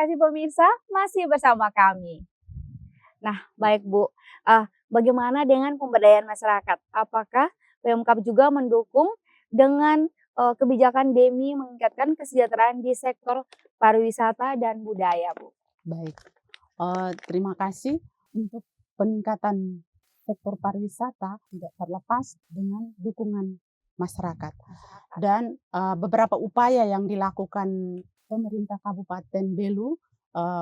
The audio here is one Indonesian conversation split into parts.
kasih pemirsa, masih bersama kami. Nah, baik Bu, bagaimana dengan pemberdayaan masyarakat? Apakah Pemkab juga mendukung dengan kebijakan demi meningkatkan kesejahteraan di sektor pariwisata dan budaya, Bu? Baik, terima kasih. Untuk peningkatan sektor pariwisata tidak terlepas dengan dukungan masyarakat. Dan beberapa upaya yang dilakukan pemerintah Kabupaten Belu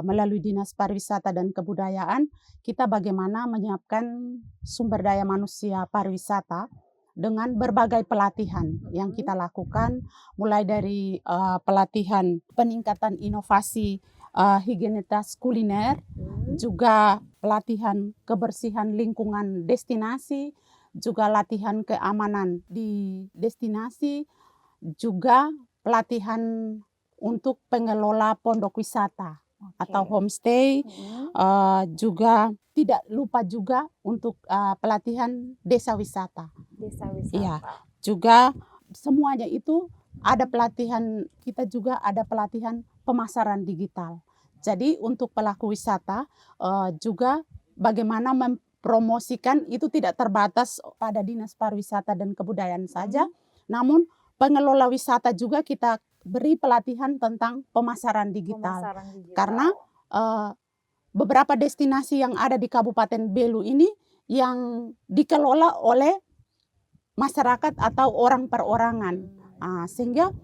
melalui Dinas Pariwisata dan Kebudayaan, kita bagaimana menyiapkan sumber daya manusia pariwisata dengan berbagai pelatihan yang kita lakukan, mulai dari pelatihan peningkatan inovasi higienitas kuliner, juga pelatihan kebersihan lingkungan destinasi, juga latihan keamanan di destinasi, juga pelatihan untuk pengelola pondok wisata atau homestay, juga tidak lupa juga untuk pelatihan desa wisata. Desa wisata. Iya, juga semuanya itu ada pelatihan, kita juga ada pelatihan pemasaran digital. Jadi untuk pelaku wisata juga bagaimana mempromosikan itu tidak terbatas pada Dinas Pariwisata dan Kebudayaan saja, namun pengelola wisata juga kita beri pelatihan tentang pemasaran digital. Karena beberapa destinasi yang ada di Kabupaten Belu ini yang dikelola oleh masyarakat atau orang perorangan, sehingga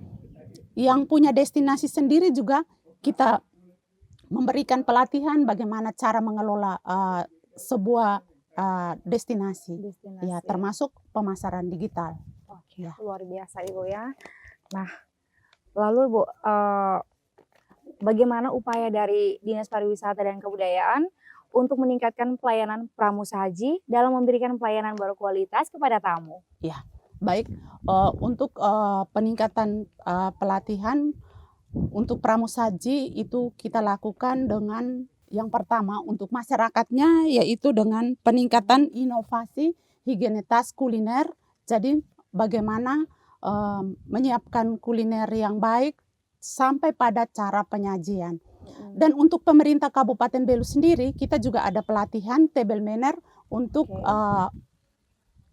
yang punya destinasi sendiri juga kita memberikan pelatihan bagaimana cara mengelola sebuah destinasi. Ya, termasuk pemasaran digital. Oke, luar biasa Ibu ya. Nah, lalu Bu, bagaimana upaya dari Dinas Pariwisata dan Kebudayaan untuk meningkatkan pelayanan pramusaji dalam memberikan pelayanan berkualitas kepada tamu? Ya, baik. Untuk peningkatan pelatihan untuk pramusaji itu kita lakukan dengan yang pertama untuk masyarakatnya, yaitu dengan peningkatan inovasi higienitas kuliner. Jadi bagaimana menyiapkan kuliner yang baik sampai pada cara penyajian. Dan untuk pemerintah Kabupaten Belu sendiri, kita juga ada pelatihan table manner untuk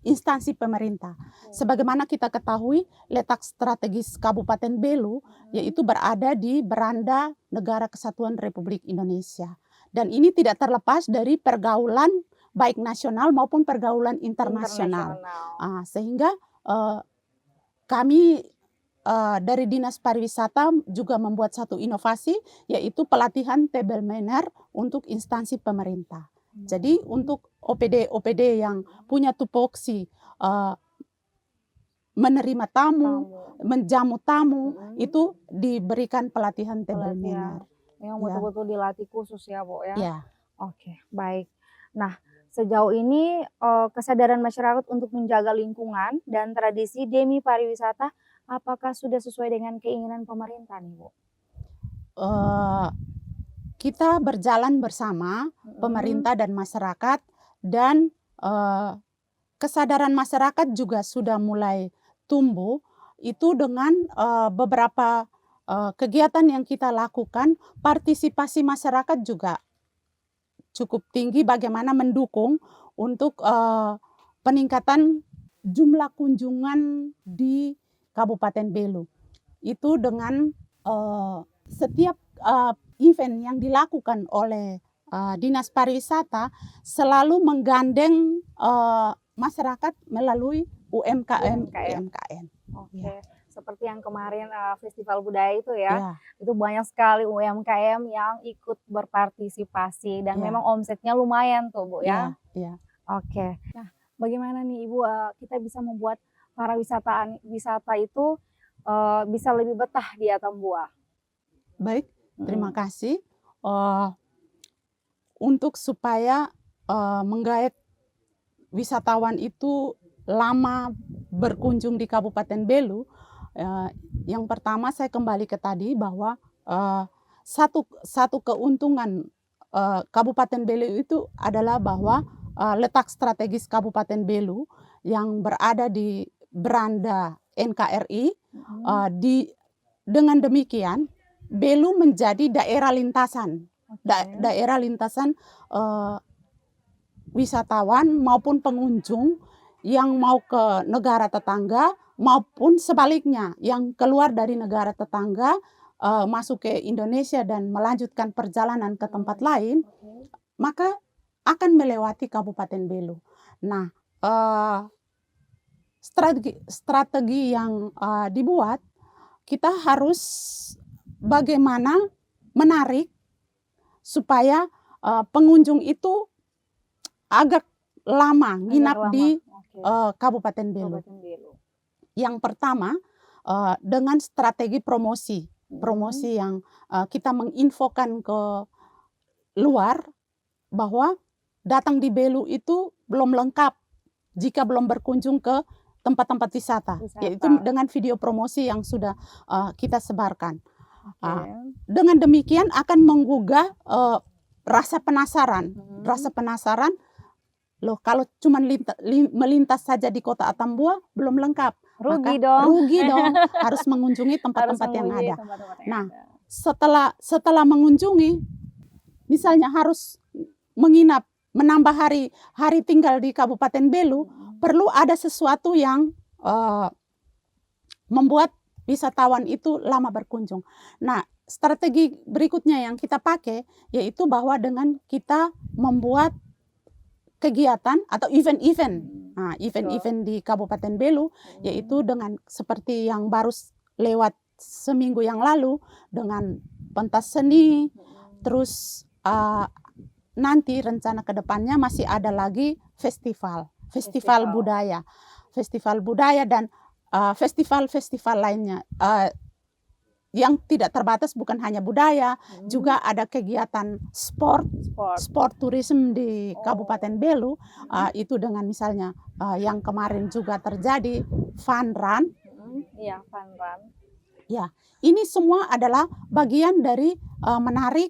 instansi pemerintah. Sebagaimana kita ketahui, letak strategis Kabupaten Belu yaitu berada di beranda Negara Kesatuan Republik Indonesia. Dan ini tidak terlepas dari pergaulan baik nasional maupun pergaulan internasional. Sehingga kami dari Dinas Pariwisata juga membuat satu inovasi, yaitu pelatihan table manner untuk instansi pemerintah. Jadi untuk OPD yang punya tupoksi menerima tamu, menjamu tamu, itu diberikan pelatihan table manner. Yang betul-betul dilatih khusus ya Bu ya? Ya. Oke, baik. Nah, sejauh ini kesadaran masyarakat untuk menjaga lingkungan dan tradisi demi pariwisata, apakah sudah sesuai dengan keinginan pemerintah nih Bu? Kita berjalan bersama pemerintah dan masyarakat, dan kesadaran masyarakat juga sudah mulai tumbuh itu dengan beberapa kegiatan yang kita lakukan. Partisipasi masyarakat juga cukup tinggi bagaimana mendukung untuk peningkatan jumlah kunjungan di Kabupaten Belu. Itu dengan setiap event yang dilakukan oleh Dinas Pariwisata selalu menggandeng masyarakat melalui UMKM. Oke. Seperti yang kemarin festival budaya itu ya, itu banyak sekali UMKM yang ikut berpartisipasi dan memang omsetnya lumayan tuh Bu ya. Oke. Nah, bagaimana nih Ibu kita bisa membuat para wisata itu bisa lebih betah di Atambua? Baik, terima kasih. Untuk supaya menggait wisatawan itu lama berkunjung di Kabupaten Belu, yang pertama saya kembali ke tadi bahwa satu keuntungan Kabupaten Belu itu adalah bahwa letak strategis Kabupaten Belu yang berada di beranda NKRI, dengan demikian Belu menjadi daerah lintasan, daerah lintasan wisatawan maupun pengunjung yang mau ke negara tetangga maupun sebaliknya yang keluar dari negara tetangga masuk ke Indonesia dan melanjutkan perjalanan ke tempat lain, maka akan melewati Kabupaten Belu. Nah, strategi yang dibuat, kita harus bagaimana menarik supaya pengunjung itu agak lama nginap di Kabupaten Belu. Yang pertama, dengan strategi promosi yang kita menginfokan ke luar bahwa datang di Belu itu belum lengkap jika belum berkunjung ke tempat-tempat wisata, yaitu dengan video promosi yang sudah kita sebarkan. Dengan demikian akan menggugah rasa penasaran. Rasa penasaran, loh kalau cuma melintas saja di kota Atambua belum lengkap. Rugi dong, harus mengunjungi tempat-tempat yang ada. Nah, setelah mengunjungi, misalnya harus menginap, menambah hari tinggal di Kabupaten Belu, perlu ada sesuatu yang membuat wisatawan itu lama berkunjung. Nah, strategi berikutnya yang kita pakai yaitu bahwa dengan kita membuat kegiatan atau event-event di Kabupaten Belu, yaitu dengan seperti yang baru lewat seminggu yang lalu dengan pentas seni, terus nanti rencana ke depannya masih ada lagi festival budaya dan festival lainnya yang tidak terbatas, bukan hanya budaya, juga ada kegiatan sport tourism di Kabupaten Belu, itu dengan misalnya yang kemarin juga terjadi fun run. Iya, fun run. Ya, ini semua adalah bagian dari menarik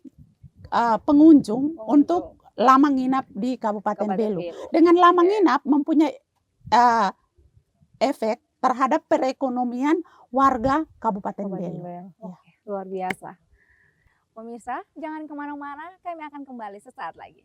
pengunjung untuk lama nginap di Kabupaten Belu. Dengan lama nginap mempunyai efek terhadap perekonomian warga Kabupaten Belu. Oke, luar biasa. Pemirsa, jangan kemana-mana, kami akan kembali sesaat lagi.